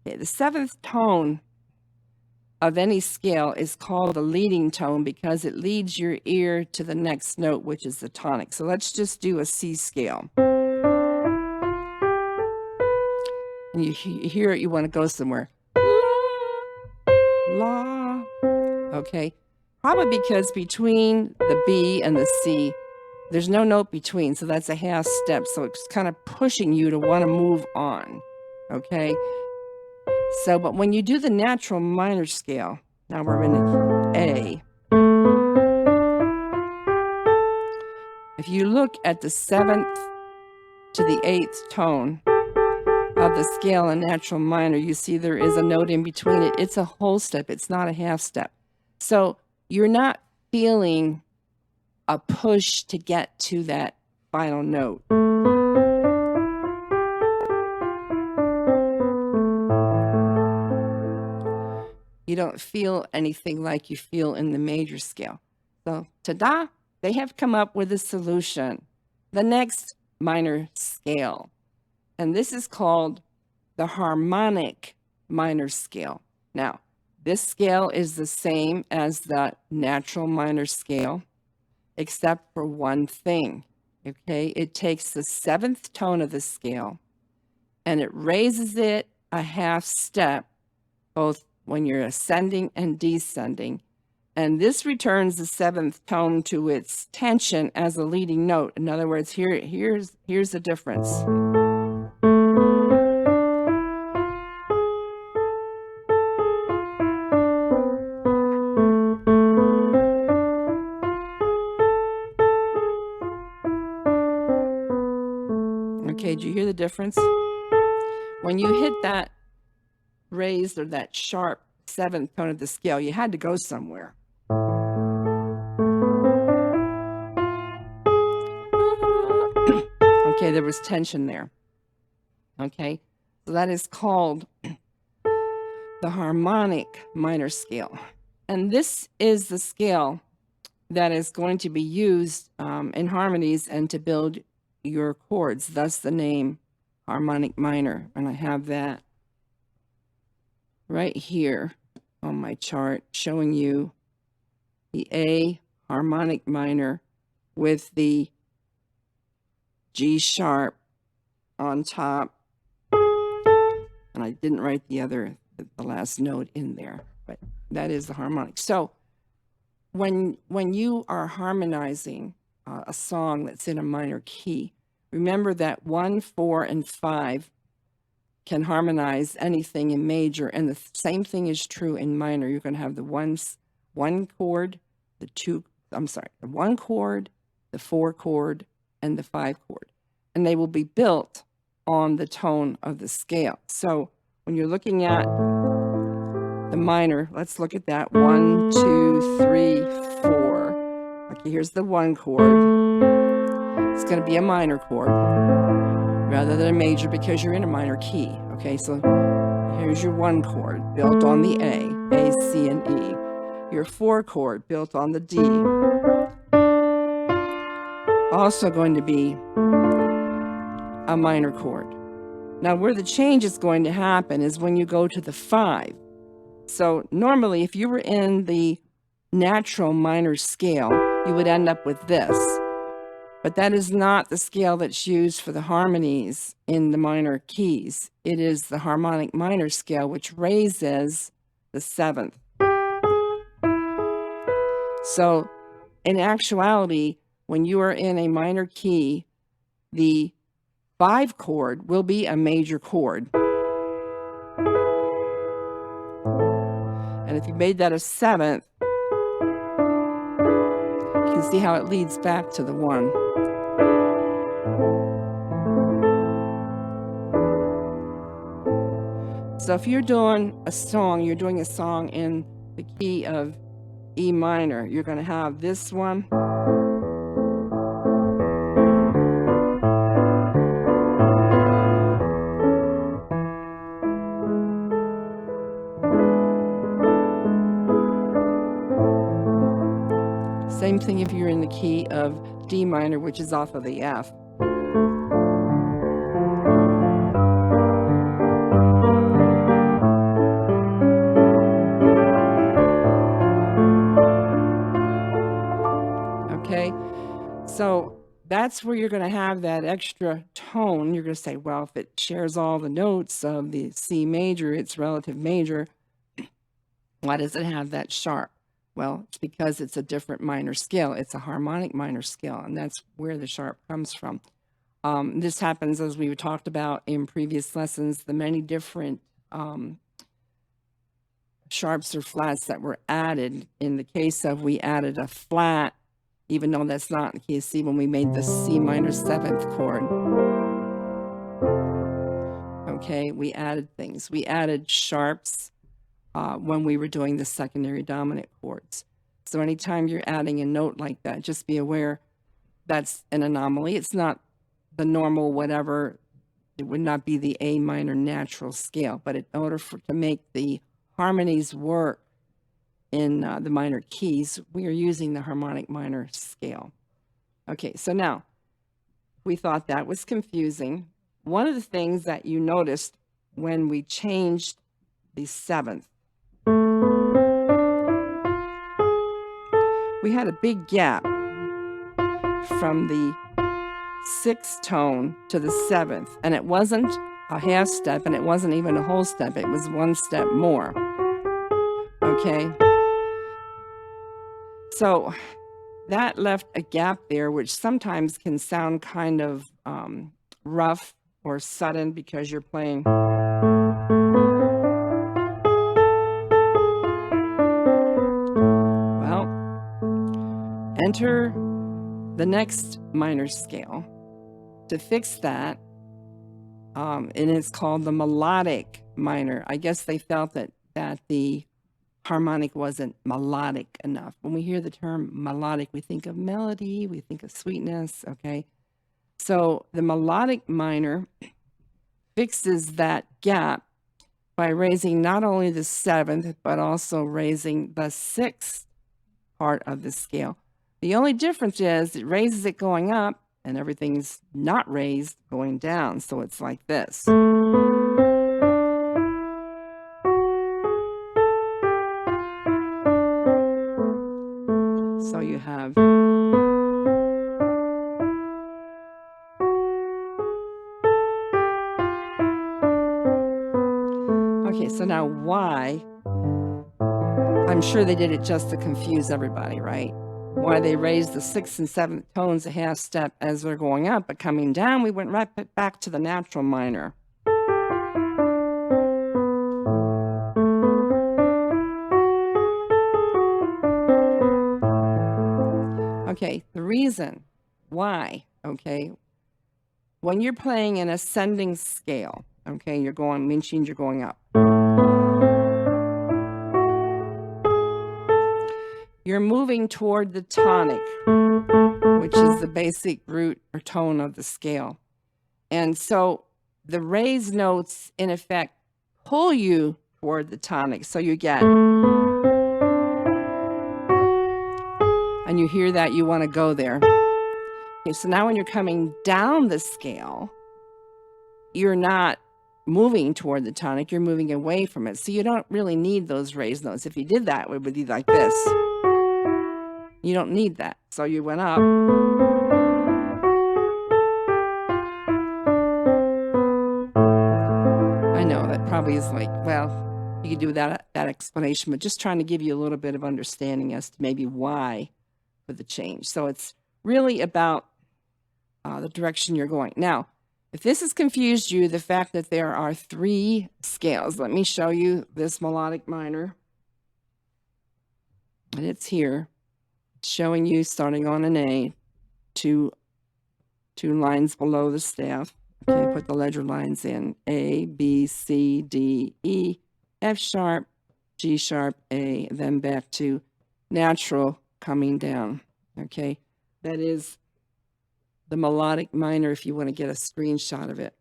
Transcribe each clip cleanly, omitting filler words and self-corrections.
Okay, the seventh tone of any scale is called the leading tone because it leads your ear to the next note, which is the tonic. So let's just do a C scale. And you hear it, you want to go somewhere. La, la. Okay, probably because between the B and the C, there's no note between, so that's a half step. So it's kind of pushing you to want to move on. Okay, so but when you do the natural minor scale, now we're in A. If you look at the 7th to the 8th tone of the scale in natural minor, you see there is a note in between it. It's a whole step. It's not a half step. So you're not feeling a push to get to that final note. You don't feel anything like you feel in the major scale. So, ta-da, they have come up with a solution. The next minor scale. And this is called the harmonic minor scale. Now, this scale is the same as the natural minor scale, except for one thing. Okay, it takes the 7th tone of the scale and it raises it a half step, both when you're ascending and descending. And this returns the 7th tone to its tension as a leading note. In other words, here's the difference. Okay, do you hear the difference? When you hit that raised or that sharp 7th tone of the scale, you had to go somewhere. Okay, there was tension there. Okay, so that is called the harmonic minor scale. And this is the scale that is going to be used in harmonies and to build your chords, thus the name harmonic minor. And I have that right here on my chart showing you the A harmonic minor with the G sharp on top. And I didn't write the last note in there, but that is the harmonic. So when you are harmonizing a song that's in a minor key, remember that 1, 4, and 5 can harmonize anything in major, and the same thing is true in minor. You're going to have the one chord, the 1 chord, the 4 chord, and the 5 chord, and they will be built on the tone of the scale. So when you're looking at the minor, let's look at that. 1, 2, 3, 4. Okay, here's the 1 chord. It's going to be a minor chord rather than a major because you're in a minor key. Okay, so here's your 1 chord built on the A, C, and E. Your 4 chord built on the D. Also going to be a minor chord. Now, where the change is going to happen is when you go to the 5. So normally, if you were in the natural minor scale, you would end up with this. But that is not the scale that's used for the harmonies in the minor keys. It is the harmonic minor scale, which raises the 7th. So in actuality, when you are in a minor key, the 5 chord will be a major chord. And if you made that a 7th, you can see how it leads back to the 1. So if you're doing a song in the key of E minor, you're going to have this one. Same thing if you're in the key of D minor, which is off of the F. that's where you're going to have that extra tone. You're going to say, well, if it shares all the notes of the C major, it's relative major, why does it have that sharp? Well, it's because it's a different minor scale. It's a harmonic minor scale, and that's where the sharp comes from. This happens, as we talked about in previous lessons, the many different sharps or flats that were added. In the case of, we added a flat, even though that's not the key of C, when we made the C minor 7th chord. Okay, we added things. We added sharps when we were doing the secondary dominant chords. So anytime you're adding a note like that, just be aware that's an anomaly. It's not the normal whatever. It would not be the A minor natural scale, but in order to make the harmonies work in the minor keys, we are using the harmonic minor scale. Okay, so now we thought that was confusing. One of the things that you noticed when we changed the 7th, we had a big gap from the 6th tone to the 7th, and it wasn't a half step and it wasn't even a whole step. It was one step more. Okay, so that left a gap there, which sometimes can sound kind of rough or sudden because you're playing. Well, enter the next minor scale to fix that, and it's called the melodic minor. I guess they felt that the harmonic wasn't melodic enough. When we hear the term melodic, we think of melody, we think of sweetness, okay? So the melodic minor fixes that gap by raising not only the 7th, but also raising the 6th part of the scale. The only difference is it raises it going up and everything's not raised going down. So it's like this. So you have okay, so now why? I'm sure they did it just to confuse everybody, right? Why they raised the 6th and 7th tones a half step as they're going up, but coming down, we went right back to the natural minor. Okay, the reason why, okay, when you're playing an ascending scale, okay, you're going, means you're going up. You're moving toward the tonic, which is the basic root or tone of the scale. And so the raised notes, in effect, pull you toward the tonic. So you get, and you hear that, you want to go there. Okay, so now when you're coming down the scale, you're not moving toward the tonic, you're moving away from it. So you don't really need those raised notes. If you did that, it would be like this. You don't need that. So you went up. I know that probably is like, well, you could do that explanation, but just trying to give you a little bit of understanding as to maybe why for the change. So it's really about the direction you're going. Now, if this has confused you, the fact that there are 3 scales, let me show you this melodic minor. And it's here, showing you starting on an A, two lines below the staff. Okay, put the ledger lines in. A, B, C, D, E, F sharp, G sharp, A, then back to natural coming down. Okay, that is the melodic minor if you want to get a screenshot of it.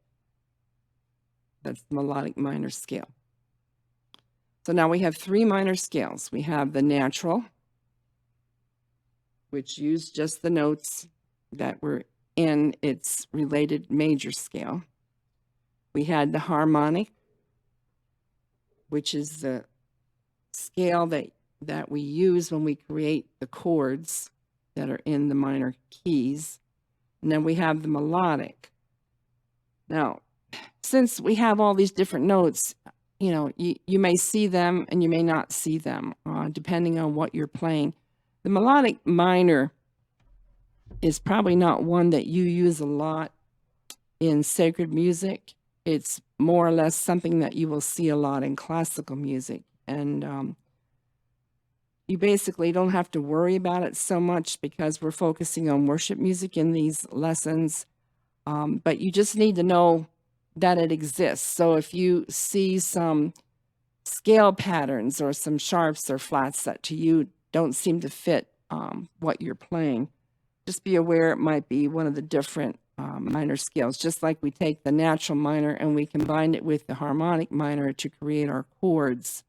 That's the melodic minor scale. So now we have 3 minor scales. We have the natural, which used just the notes that were in its related major scale. We had the harmonic, which is the scale that we use when we create the chords that are in the minor keys. And then we have the melodic. Now, since we have all these different notes, you know, you may see them and you may not see them, depending on what you're playing. The melodic minor is probably not one that you use a lot in sacred music. It's more or less something that you will see a lot in classical music. And you basically don't have to worry about it so much because we're focusing on worship music in these lessons. But you just need to know that it exists. So if you see some scale patterns or some sharps or flats that to you don't seem to fit what you're playing, just be aware it might be one of the different minor scales, just like we take the natural minor and we combine it with the harmonic minor to create our chords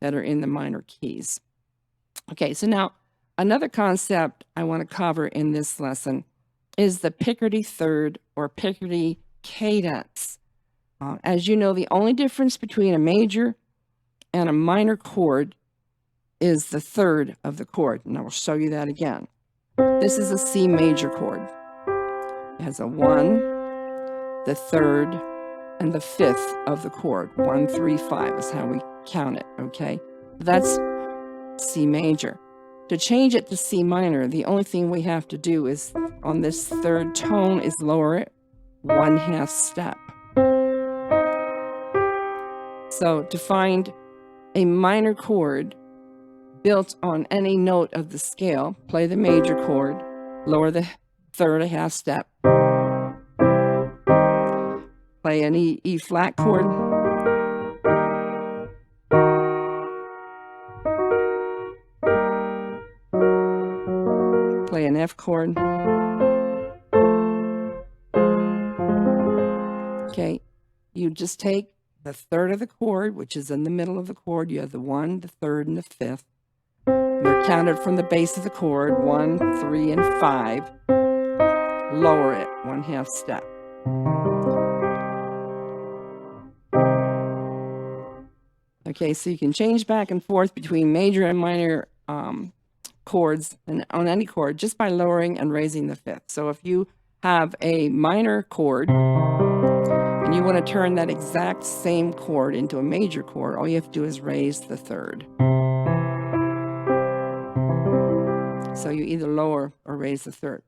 that are in the minor keys. Okay, so now another concept I want to cover in this lesson is the Pickerty Third or Pickerty cadence. As you know, the only difference between a major and a minor chord is the third of the chord, and I will show you that again. This is a C major chord. It has a 1, the third, and the fifth of the chord. 1, 3, 5 is how we count it, okay? That's C major. To change it to C minor, the only thing we have to do is, on this third tone, is lower it 1/2 step. So to find a minor chord built on any note of the scale, play the major chord, lower the third 1/2 step, play an E flat chord, play an F chord. Okay, you just take the third of the chord, which is in the middle of the chord. You have the 1, the third, and the fifth. They're counted from the base of the chord, 1, 3, and 5. Lower it 1/2 step. Okay, so you can change back and forth between major and minor chords and on any chord just by lowering and raising the fifth. So if you have a minor chord and you want to turn that exact same chord into a major chord, all you have to do is raise the third. So you either lower or raise the third.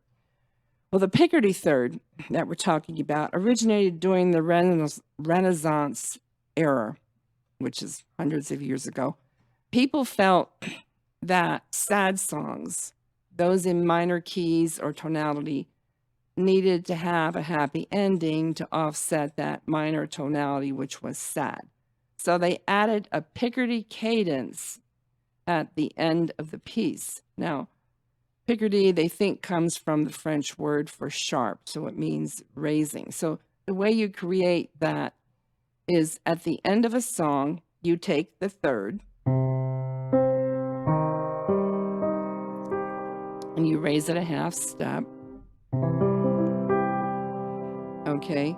Well, the Pickerty Third that we're talking about originated during the Renaissance era, which is hundreds of years ago. People felt that sad songs, those in minor keys or tonality, needed to have a happy ending to offset that minor tonality, which was sad. So they added a Pickerty cadence at the end of the piece. Now, Pickerty, they think, comes from the French word for sharp, so it means raising. So the way you create that is at the end of a song, you take the third and you raise it 1/2 step. Okay.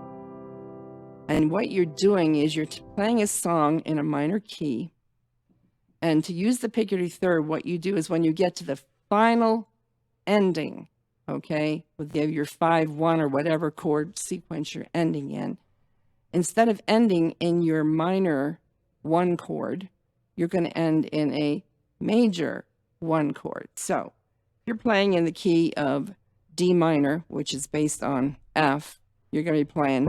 And what you're doing is you're playing a song in a minor key. And to use the Pickerty Third, what you do is when you get to the final ending, okay, with your 5-1 or whatever chord sequence you're ending in, instead of ending in your minor 1 chord, you're going to end in a major 1 chord. So if you're playing in the key of D minor, which is based on F, you're going to be playing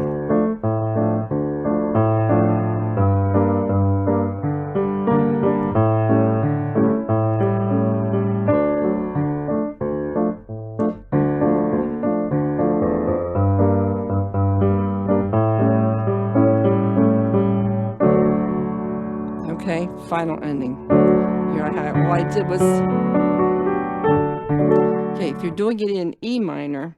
okay, final ending. Here I have, all I did was, okay, if you're doing it in E minor,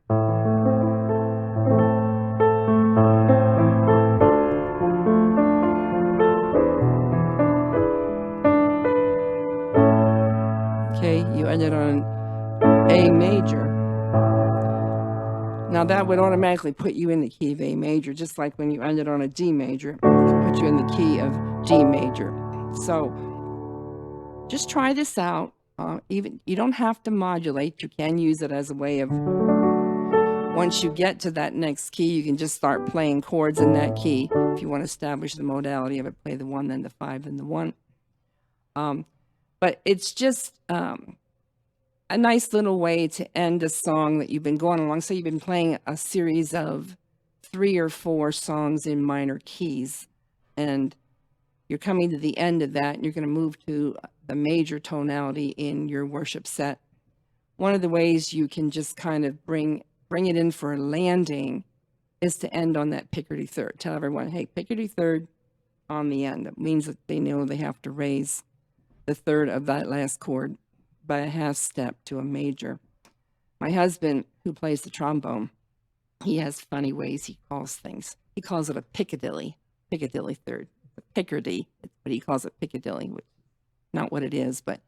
okay, you ended on A major. Now that would automatically put you in the key of A major, just like when you ended on a D major, it put you in the key of D major. So just try this out. Even you don't have to modulate. You can use it as a way of, once you get to that next key, you can just start playing chords in that key. If you want to establish the modality of it, play the 1, then the 5, then the 1. But it's just a nice little way to end a song that you've been going along. So you've been playing a series of 3 or 4 songs in minor keys, and you're coming to the end of that, and you're going to move to the major tonality in your worship set. One of the ways you can just kind of bring it in for a landing is to end on that Pickerty Third. Tell everyone, hey, Pickerty Third on the end. It means that they know they have to raise the third of that last chord by a half step to a major. My husband, who plays the trombone, he has funny ways he calls things. He calls it a Piccadilly third. Pickerdy, but he calls it Piccadilly, which is not what it is, but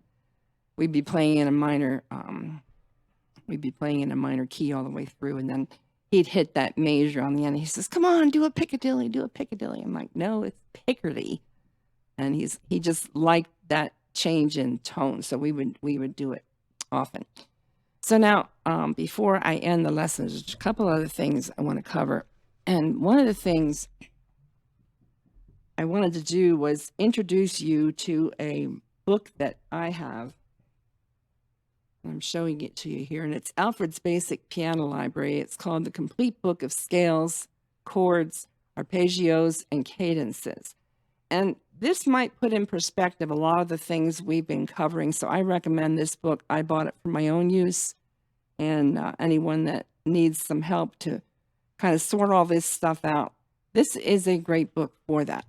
we'd be playing in a minor key all the way through, and then he'd hit that major on the end. He says, come on, do a Piccadilly. I'm like, no, it's Pickerdy. And he just liked that change in tone, so we would do it often. So now, before I end the lesson, there's a couple other things I want to cover. And one of the things I wanted to do was introduce you to a book that I have. I'm showing it to you here, and it's Alfred's Basic Piano Library. It's called The Complete Book of Scales, Chords, Arpeggios, and Cadences. And this might put in perspective a lot of the things we've been covering, so I recommend this book. I bought it for my own use, and anyone that needs some help to kind of sort all this stuff out, this is a great book for that.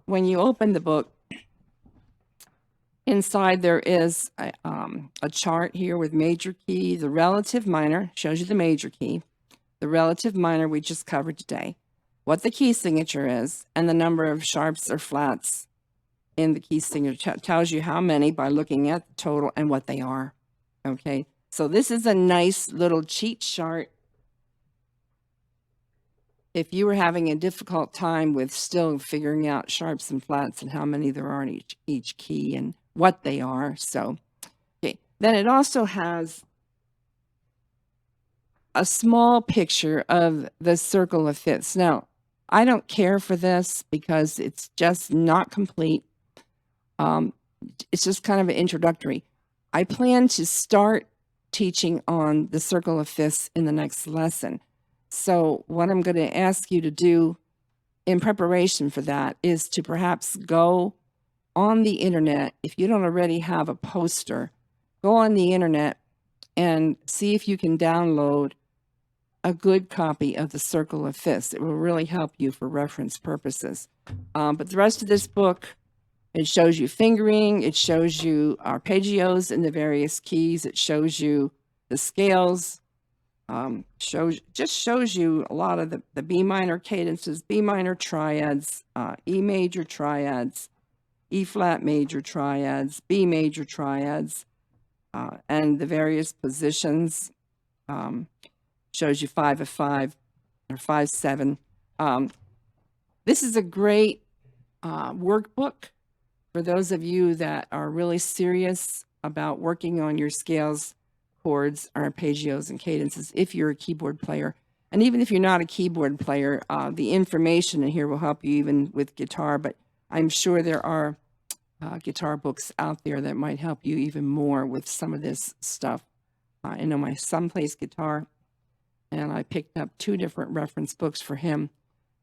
When you open the book, inside there is a chart here with major key, the relative minor, shows you the major key, the relative minor we just covered today, what the key signature is, and the number of sharps or flats in the key signature. Tells you how many by looking at the total and what they are. Okay, so this is a nice little cheat chart if you were having a difficult time with still figuring out sharps and flats and how many there are in each key and what they are. So, okay. Then it also has a small picture of the circle of fifths. Now, I don't care for this because it's just not complete. It's just kind of an introductory. I plan to start teaching on the circle of fifths in the next lesson. So what I'm going to ask you to do in preparation for that is to perhaps go on the internet. If you don't already have a poster, go on the internet and see if you can download a good copy of the Circle of Fifths. It will really help you for reference purposes. But the rest of this book, it shows you fingering, it shows you arpeggios in the various keys, it shows you the scales, just shows you a lot of the B minor cadences, B minor triads, E major triads, E flat major triads, B major triads, and the various positions. Shows you 5 of 5 or 5/7. This is a great workbook for those of you that are really serious about working on your scales, chords, arpeggios, and cadences if you're a keyboard player. And even if you're not a keyboard player, the information in here will help you even with guitar, but I'm sure there are guitar books out there that might help you even more with some of this stuff. I know my son plays guitar, and I picked up 2 different reference books for him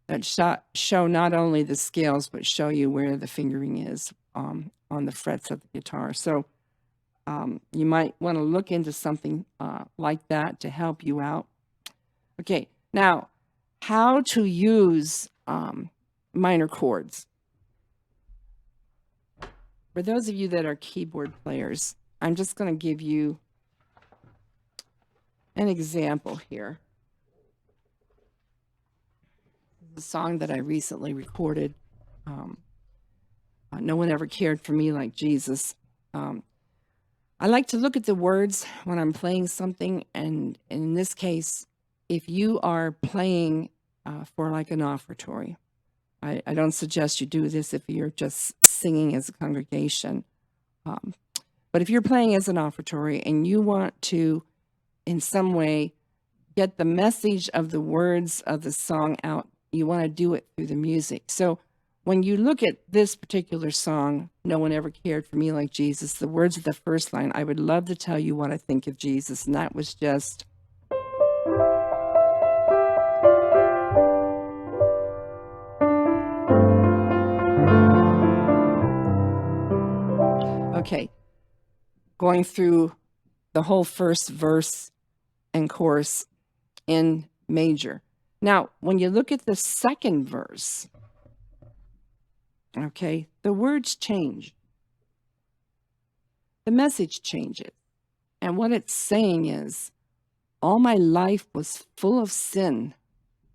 that show not only the scales, but show you where the fingering is on the frets of the guitar. So you might want to look into something like that to help you out. Okay, now, how to use minor chords. For those of you that are keyboard players, I'm just going to give you an example here. The song that I recently recorded, No One Ever Cared for Me Like Jesus. I like to look at the words when I'm playing something, and in this case, if you are playing for like an offertory, I don't suggest you do this if you're just singing as a congregation. But if you're playing as an offertory and you want to, in some way, get the message of the words of the song out, you want to do it through the music. So when you look at this particular song, No One Ever Cared for Me Like Jesus, the words of the first line, I would love to tell you what I think of Jesus. And that was just, okay, going through the whole first verse and chorus in major. Now, when you look at the second verse, okay, the words change. The message changes. And what it's saying is, all my life was full of sin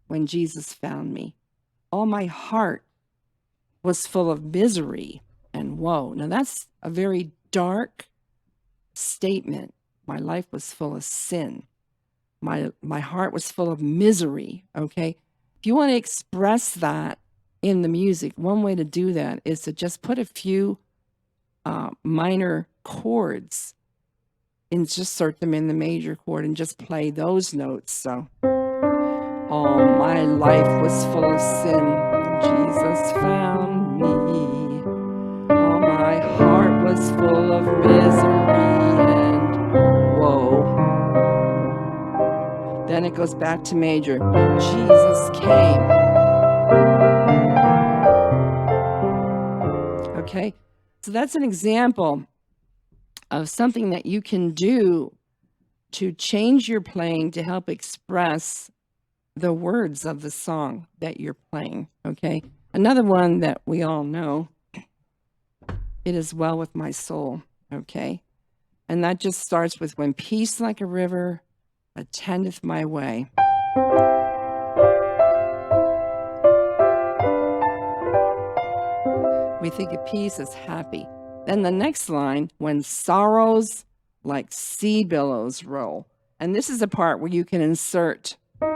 when Jesus found me. All my heart was full of misery and woe. Now, that's a very dark statement. My life was full of sin. My heart was full of misery, okay? If you want to express that in the music, one way to do that is to just put a few minor chords and just insert them in the major chord and just play those notes. So, all my life was full of sin. Jesus found me. All my heart was full of misery and woe. Then it goes back to major. Jesus came. Okay, so that's an example of something that you can do to change your playing to help express the words of the song that you're playing, okay? Another one that we all know, It Is Well With My Soul, okay? And that just starts with, when peace like a river attendeth my way. We think of peace as happy. Then the next line, when sorrows like sea billows roll. And this is a part where you can insert and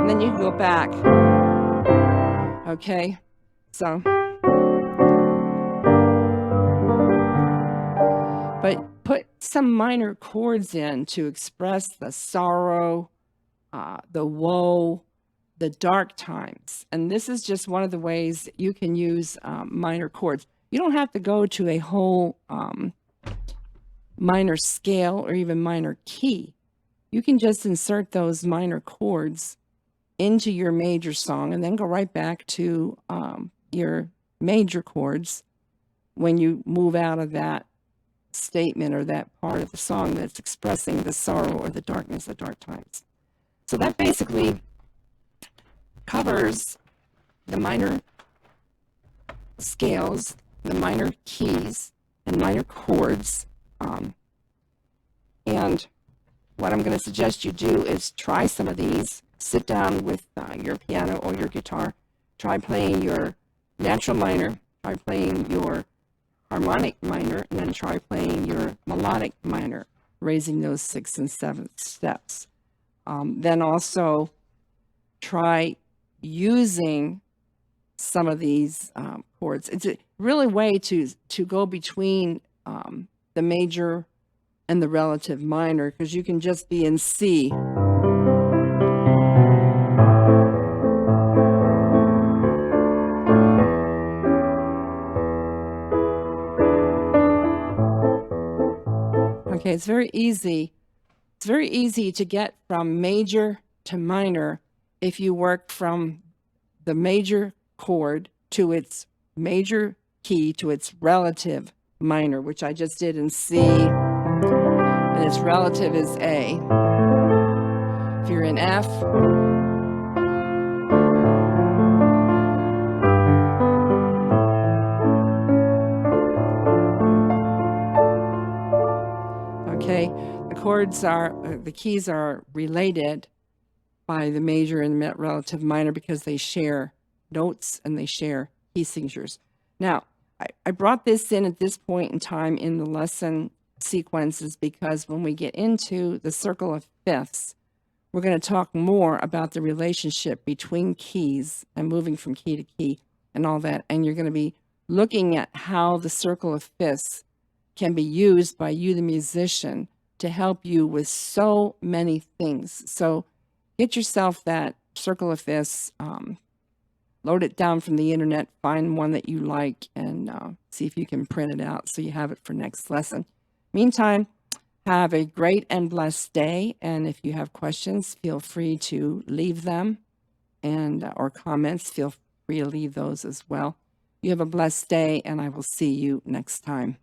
then you can go back. Okay, so but put some minor chords in to express the sorrow, the woe, the dark times. And this is just one of the ways that you can use minor chords. You don't have to go to a whole minor scale or even minor key. You can just insert those minor chords into your major song and then go right back to your major chords when you move out of that statement or that part of the song that's expressing the sorrow or the darkness, the dark times. So that basically covers the minor scales, the minor keys, and minor chords. And what I'm going to suggest you do is try some of these. Sit down with your piano or your guitar. Try playing your natural minor. Try playing your harmonic minor, and then try playing your melodic minor, raising those 6th and 7th steps. Then also try using some of these chords. It's a really way to go between the major and the relative minor, because you can just be in C. Okay, it's very easy. It's very easy to get from major to minor if you work from the major chord to its major key to its relative minor, which I just did in C, and its relative is A. If you're in F, okay, the keys are related by the major and the relative minor because they share notes and they share key signatures. Now, I brought this in at this point in time in the lesson sequences because when we get into the circle of fifths, we're going to talk more about the relationship between keys and moving from key to key and all that. And you're going to be looking at how the circle of fifths can be used by you, the musician, to help you with so many things. So get yourself that circle of fifths, load it down from the internet, find one that you like, and see if you can print it out so you have it for next lesson. Meantime, have a great and blessed day, and if you have questions, feel free to leave them, and or comments, feel free to leave those as well. You have a blessed day, and I will see you next time.